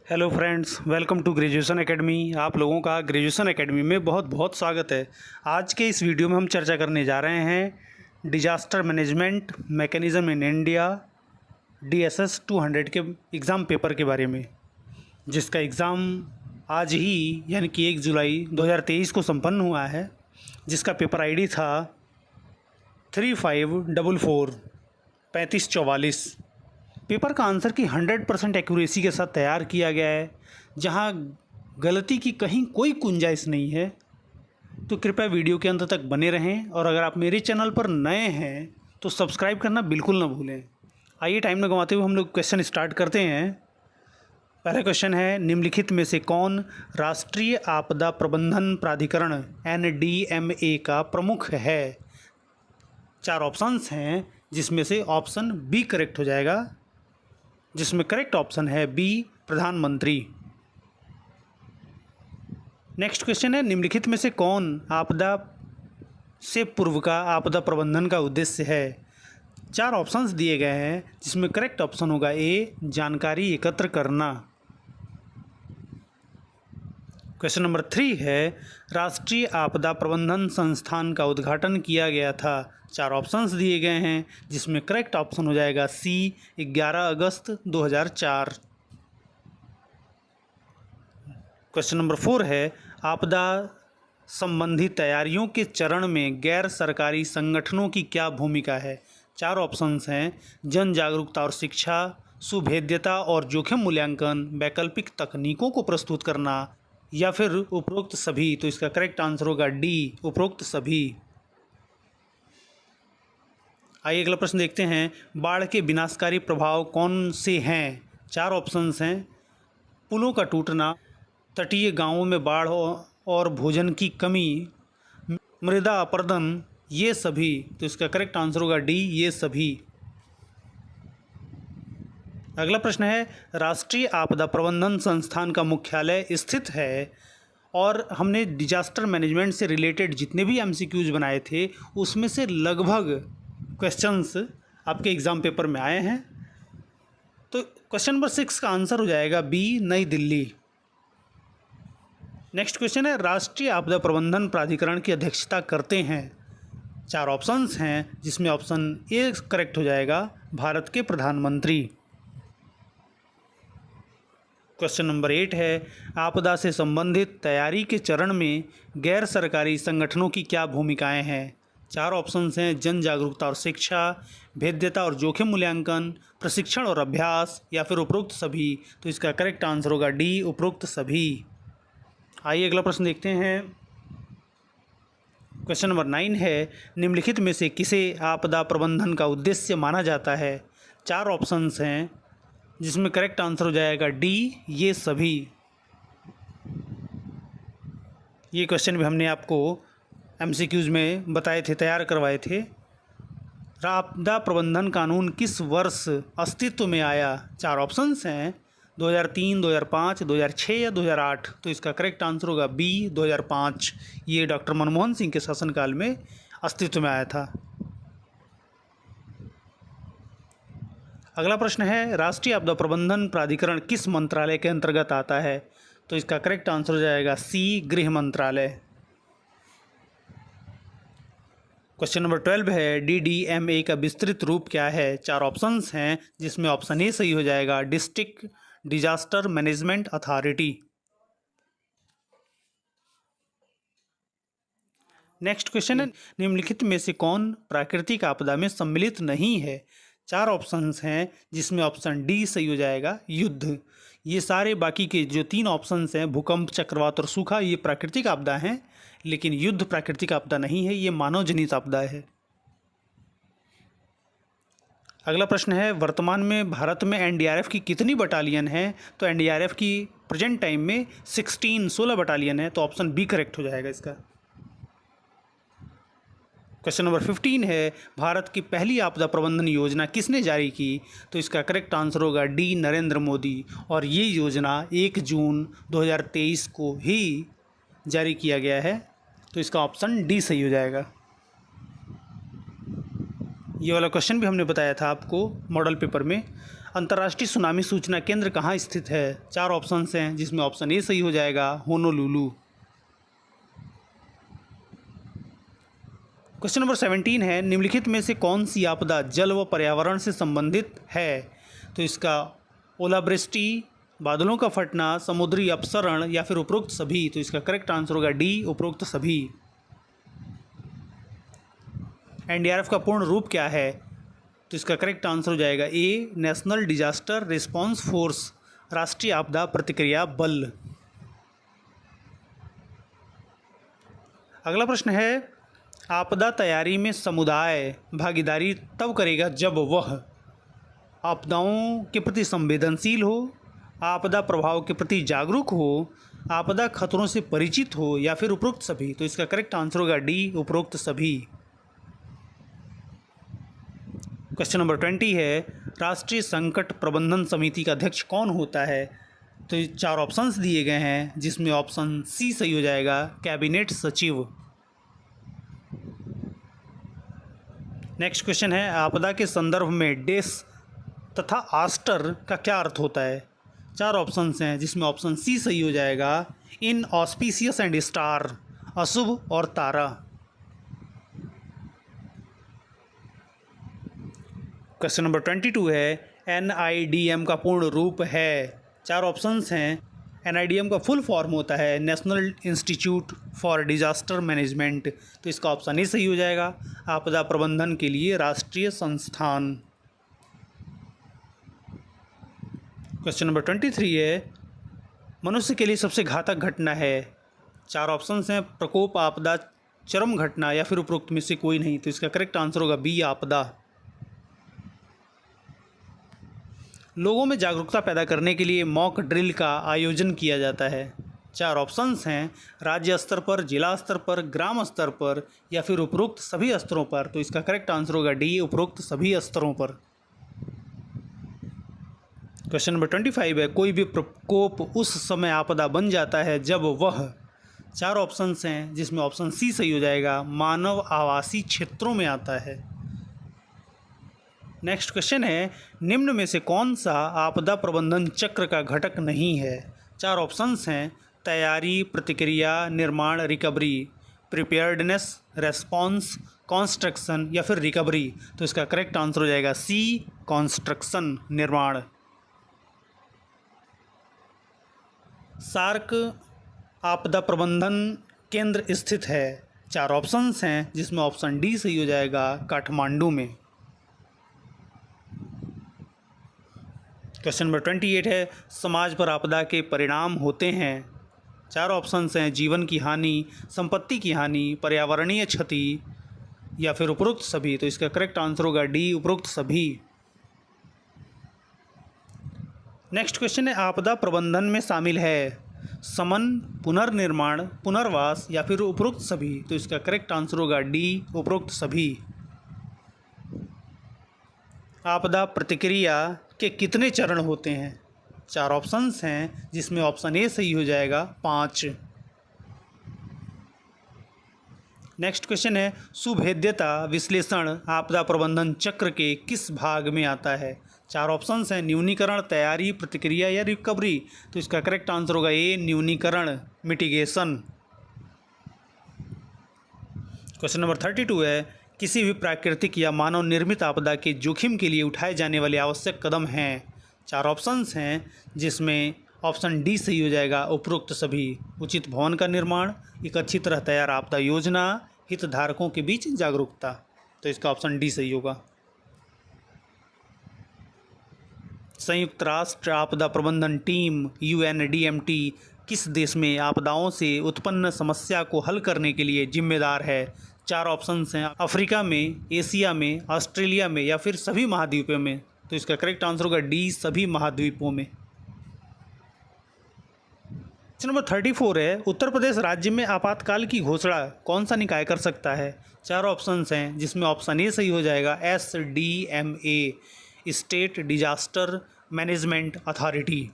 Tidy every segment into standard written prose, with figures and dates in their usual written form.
Hello friends, welcome to graduation academy. आप लोगों का ग्रेजुएशन एकेडमी में बहुत बहुत स्वागत है। आज के इस वीडियो में हम चर्चा करने जा रहे हैं disaster management mechanism in India DSS 200 के एग्ज़ाम पेपर के बारे में, जिसका एग्ज़ाम आज ही यानी कि 1 जुलाई 2023 को संपन्न हुआ है, जिसका पेपर आईडी था 3544 3544। पेपर का आंसर की 100% एक्यूरेसी के साथ तैयार किया गया है, जहां गलती की कहीं कोई गुंजाइश नहीं है। तो कृपया वीडियो के अंत तक बने रहें, और अगर आप मेरे चैनल पर नए हैं तो सब्सक्राइब करना बिल्कुल ना भूलें। आइए टाइम न गंवाते हुए हम लोग क्वेश्चन स्टार्ट करते हैं। पहला क्वेश्चन है, निम्नलिखित में से कौन राष्ट्रीय आपदा प्रबंधन प्राधिकरण NDMA का प्रमुख है? 4 ऑप्शंस हैं, जिसमें से ऑप्शन बी करेक्ट हो जाएगा, जिसमें करेक्ट ऑप्शन है बी, प्रधानमंत्री। नेक्स्ट क्वेश्चन है, निम्नलिखित में से कौन आपदा से पूर्व का आपदा प्रबंधन का उद्देश्य है? 4 ऑप्शंस दिए गए हैं, जिसमें करेक्ट ऑप्शन होगा ए, जानकारी एकत्र करना। क्वेश्चन नंबर 3 है, राष्ट्रीय आपदा प्रबंधन संस्थान का उद्घाटन किया गया था। 4 ऑप्शंस दिए गए हैं, जिसमें करेक्ट ऑप्शन हो जाएगा सी, 11 अगस्त 2004। क्वेश्चन नंबर 4 है, आपदा संबंधी तैयारियों के चरण में गैर सरकारी संगठनों की क्या भूमिका है? 4 ऑप्शंस हैं, जन जागरूकता और शिक्षा, सुभेद्यता और जोखिम मूल्यांकन, वैकल्पिक तकनीकों को प्रस्तुत करना, या फिर उपरोक्त सभी। तो इसका करेक्ट आंसर होगा डी, उपरोक्त सभी। आइए अगला प्रश्न देखते हैं, बाढ़ के विनाशकारी प्रभाव कौन से हैं? 4 ऑप्शंस हैं, पुलों का टूटना, तटीय गांवों में बाढ़ और भोजन की कमी, मृदा अपरदन, ये सभी। तो इसका करेक्ट आंसर होगा डी, ये सभी। अगला प्रश्न है, राष्ट्रीय आपदा प्रबंधन संस्थान का मुख्यालय स्थित है, और हमने डिजास्टर मैनेजमेंट से रिलेटेड जितने भी MCQs बनाए थे, उसमें से लगभग क्वेश्चंस आपके एग्ज़ाम पेपर में आए हैं। तो क्वेश्चन नंबर 6 का आंसर हो जाएगा बी, नई दिल्ली। नेक्स्ट क्वेश्चन है, राष्ट्रीय आपदा प्रबंधन प्राधिकरण की अध्यक्षता करते हैं? 4 ऑप्शंस हैं, जिसमें ऑप्शन ए करेक्ट हो जाएगा, भारत के प्रधानमंत्री। क्वेश्चन नंबर 8 है, आपदा से संबंधित तैयारी के चरण में गैर सरकारी संगठनों की क्या भूमिकाएं हैं? 4 ऑप्शंस हैं, जन जागरूकता और शिक्षा, भेद्यता और जोखिम मूल्यांकन, प्रशिक्षण और अभ्यास, या फिर उपरोक्त सभी। तो इसका करेक्ट आंसर होगा डी, उपरोक्त सभी। आइए अगला प्रश्न देखते हैं। क्वेश्चन नंबर 9 है, निम्नलिखित में से किसे आपदा प्रबंधन का उद्देश्य माना जाता है? 4 ऑप्शंस हैं, जिसमें करेक्ट आंसर हो जाएगा डी, ये सभी। ये क्वेश्चन भी हमने आपको MCQs में बताए थे, तैयार करवाए थे। आपदा प्रबंधन कानून किस वर्ष अस्तित्व में आया? 4 ऑप्शंस हैं, 2003, 2005, 2006 या 2008। तो इसका करेक्ट आंसर होगा बी, 2005। ये डॉक्टर मनमोहन सिंह के शासनकाल में अस्तित्व में आया था। अगला प्रश्न है, राष्ट्रीय आपदा प्रबंधन प्राधिकरण किस मंत्रालय के अंतर्गत आता है? तो इसका करेक्ट आंसर हो जाएगा सी, गृह मंत्रालय। क्वेश्चन नंबर 12 है, DDMA का विस्तृत रूप क्या है? 4 ऑप्शंस हैं, जिसमें ऑप्शन ए सही हो जाएगा, district disaster management authority. Next question है, निम्नलिखित में से कौन प्राकृतिक आपदा में सम्मिलित नहीं है? 4 ऑप्शंस हैं, जिसमें ऑप्शन डी सही हो जाएगा, युद्ध। ये सारे बाकी के जो 3 ऑप्शंस हैं, भूकंप, चक्रवात और सूखा, ये प्राकृतिक आपदा हैं, लेकिन युद्ध प्राकृतिक आपदा नहीं है, ये मानव जनित आपदा है। अगला प्रश्न है, वर्तमान में भारत में NDRF की कितनी बटालियन है? तो NDRF की प्रेजेंट टाइम में 16 बटालियन है। तो ऑप्शन बी करेक्ट हो जाएगा इसका। क्वेश्चन नंबर 15 है, भारत की पहली आपदा प्रबंधन योजना किसने जारी की? तो इसका करेक्ट आंसर होगा डी, नरेंद्र मोदी। और ये योजना 1 जून 2023 को ही जारी किया गया है। तो इसका ऑप्शन डी सही हो जाएगा। ये वाला क्वेश्चन भी हमने बताया था आपको मॉडल पेपर में। अंतर्राष्ट्रीय सुनामी सूचना केंद्र कहाँ स्थित है? 4 ऑप्शंस हैं जिसमें ऑप्शन ए सही हो जाएगा, होनोलुलु। क्वेश्चन नंबर 17 है, निम्नलिखित में से कौन सी आपदा जल व पर्यावरण से संबंधित है? तो इसका ओलावृष्टि, बादलों का फटना, समुद्री अपसरण या फिर उपरोक्त सभी। तो इसका करेक्ट आंसर होगा डी, उपरोक्त सभी। एनडीआरएफ का पूर्ण रूप क्या है? तो इसका करेक्ट आंसर हो जाएगा ए, नेशनल डिजास्टर रिस्पांस फोर्स, राष्ट्रीय आपदा प्रतिक्रिया बल। अगला प्रश्न है, आपदा तैयारी में समुदाय भागीदारी तब करेगा जब वह आपदाओं के प्रति संवेदनशील हो, आपदा प्रभाव के प्रति जागरूक हो, आपदा खतरों से परिचित हो या फिर उपरोक्त सभी। तो इसका करेक्ट आंसर होगा डी, उपरोक्त सभी। क्वेश्चन नंबर 20 है, राष्ट्रीय संकट प्रबंधन समिति का अध्यक्ष कौन होता है? तो ये 4 ऑप्शंस दिए गए हैं जिसमें ऑप्शन सी सही हो जाएगा, कैबिनेट सचिव। नेक्स्ट क्वेश्चन है, आपदा के संदर्भ में डेस तथा आस्टर का क्या अर्थ होता है? 4 ऑप्शंस हैं जिसमें ऑप्शन सी सही हो जाएगा, इन ऑस्पिशियस एंड स्टार, अशुभ और तारा। क्वेश्चन नंबर 22 है, एनआईडीएम का पूर्ण रूप है? 4 ऑप्शंस हैं। एनआईडीएम का फुल फॉर्म होता है national institute for disaster management. तो इसका ऑप्शन ए सही हो जाएगा, आपदा प्रबंधन के लिए राष्ट्रीय संस्थान। क्वेश्चन नंबर 23 है, मनुष्य के लिए सबसे घातक घटना है? 4 ऑप्शंस हैं, प्रकोप, आपदा, चरम घटना या फिर उपरोक्त में से कोई नहीं। तो इसका करेक्ट आंसर होगा बी, आपदा। लोगों में जागरूकता पैदा करने के लिए मॉक ड्रिल का आयोजन किया जाता है? 4 ऑप्शंस हैं, राज्य स्तर पर, जिला स्तर पर, ग्राम स्तर पर या फिर उपरोक्त सभी स्तरों पर। तो इसका करेक्ट आंसर होगा डी, उपरोक्त सभी स्तरों पर। क्वेश्चन नंबर 25 है, कोई भी प्रकोप उस समय आपदा बन जाता है जब वह, 4 ऑप्शंस हैं जिसमें ऑप्शन सी सही हो जाएगा, मानव आवासीय क्षेत्रों में आता है। नेक्स्ट क्वेश्चन है, निम्न में से कौन सा आपदा प्रबंधन चक्र का घटक नहीं है? 4 ऑप्शंस हैं, तैयारी, प्रतिक्रिया, निर्माण, रिकवरी, प्रिपेयर्डनेस, रेस्पॉन्स, कॉन्स्ट्रक्शन या फिर रिकवरी। तो इसका करेक्ट आंसर हो जाएगा सी, कॉन्स्ट्रक्शन, निर्माण। सार्क आपदा प्रबंधन केंद्र स्थित है? 4 ऑप्शंस हैं जिसमें ऑप्शन डी सही हो जाएगा, काठमांडू में। क्वेश्चन नंबर 28 है, समाज पर आपदा के परिणाम होते हैं? 4 ऑप्शंस हैं, जीवन की हानि, संपत्ति की हानि, पर्यावरणीय क्षति या फिर उपरोक्त सभी। तो इसका करेक्ट आंसर होगा डी, उपरोक्त सभी। नेक्स्ट क्वेश्चन है, आपदा प्रबंधन में शामिल है शमन, पुनर्निर्माण, पुनर्वास या फिर उपरोक्त सभी। तो इसका करेक्ट आंसर होगा डी, उपरोक्त सभी। आपदा प्रतिक्रिया के कितने चरण होते हैं? 4 ऑप्शंस हैं जिसमें ऑप्शन ए सही हो जाएगा, 5। नेक्स्ट क्वेश्चन है, सुभेद्यता विश्लेषण आपदा प्रबंधन चक्र के किस भाग में आता है? 4 ऑप्शंस हैं, न्यूनीकरण, तैयारी, प्रतिक्रिया या रिकवरी। तो इसका करेक्ट आंसर होगा ए, न्यूनीकरण, मिटिगेशन। क्वेश्चन नंबर 32 है, किसी भी प्राकृतिक या मानव निर्मित आपदा के जोखिम के लिए उठाए जाने वाले आवश्यक कदम हैं? 4 ऑप्शंस हैं जिसमें ऑप्शन डी सही हो जाएगा, उपरोक्त सभी। उचित भवन का निर्माण, एक अच्छी तरह तैयार आपदा योजना, हितधारकों के बीच जागरूकता। तो इसका ऑप्शन डी सही होगा। संयुक्त राष्ट्र आपदा प्रबंधन टीम UNDMT किस देश में आपदाओं से उत्पन्न समस्या को हल करने के लिए जिम्मेदार है? 4 ऑप्शंस हैं, अफ्रीका में, एशिया में, ऑस्ट्रेलिया में या फिर सभी महाद्वीपों में। तो इसका करेक्ट आंसर होगा डी, सभी महाद्वीपों में। क्वेश्चन नंबर 34 है, उत्तर प्रदेश राज्य में आपातकाल की घोषणा कौन सा निकाय कर सकता है? 4 ऑप्शंस हैं जिसमें ऑप्शन ए सही हो जाएगा, SDMA, state disaster management authority.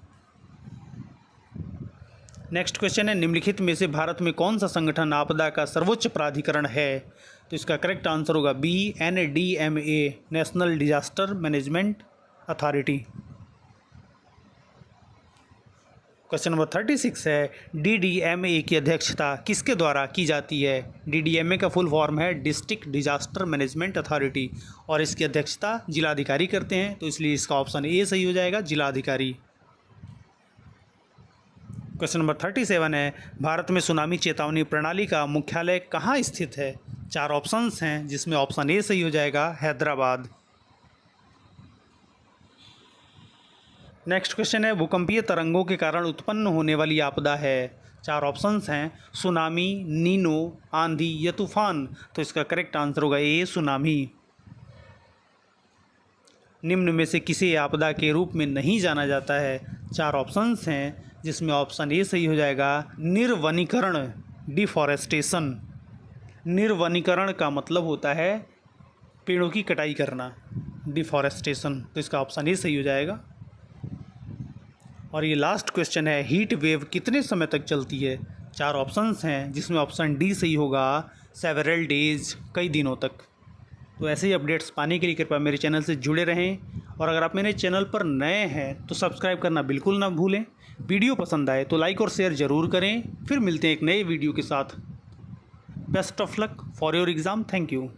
Next question है, निम्नलिखित में से भारत में कौन सा संगठन आपदा का सर्वोच्च प्राधिकरण है? तो इसका करेक्ट आंसर होगा B, NDMA, national disaster management authority. Question number 36 है DDMA की अध्यक्षता किसके द्वारा की जाती है। DDMA का फुल फॉर्म है डिस्ट्रिक्ट डिजास्टर मैनेजमेंट अथॉरिटी और इसकी अध्यक्षता जिलाधिकारी करते हैं, तो इसलिए इसका ऑप्शन ए सही हो जाएगा, जिलाधिकारी। क्वेश्चन नंबर 37 है भारत में सुनामी चेतावनी प्रणाली का मुख्यालय कहाँ स्थित है। 4 ऑप्शंस हैं जिसमें ऑप्शन ए सही हो जाएगा, हैदराबाद। नेक्स्ट क्वेश्चन है भूकंपीय तरंगों के कारण उत्पन्न होने वाली आपदा है। 4 ऑप्शंस हैं सुनामी, नीनो, आंधी या तूफान, तो इसका करेक्ट आंसर होगा ए, सुनामी। निम्न में से किसी आपदा के रूप में नहीं जाना जाता है। 4 ऑप्शंस हैं जिसमें ऑप्शन ए सही हो जाएगा, निर्वनीकरण, डिफॉरेस्टेशन। निर्वनीकरण का मतलब होता है पेड़ों की कटाई करना, डिफॉरेस्टेशन, तो इसका ऑप्शन ए सही हो जाएगा। और ये लास्ट क्वेश्चन है हीट वेव कितने समय तक चलती है। 4 ऑप्शंस हैं जिसमें ऑप्शन डी सही होगा, सेवरल डेज, कई दिनों तक। तो ऐसे ही अपडेट्स पाने के लिए कृपया मेरे चैनल से जुड़े रहें और अगर आप मेरे चैनल पर नए हैं तो सब्सक्राइब करना बिल्कुल ना भूलें। वीडियो पसंद आए तो लाइक और शेयर ज़रूर करें। फिर मिलते हैं एक नए वीडियो के साथ। Best of luck for your exam. Thank you.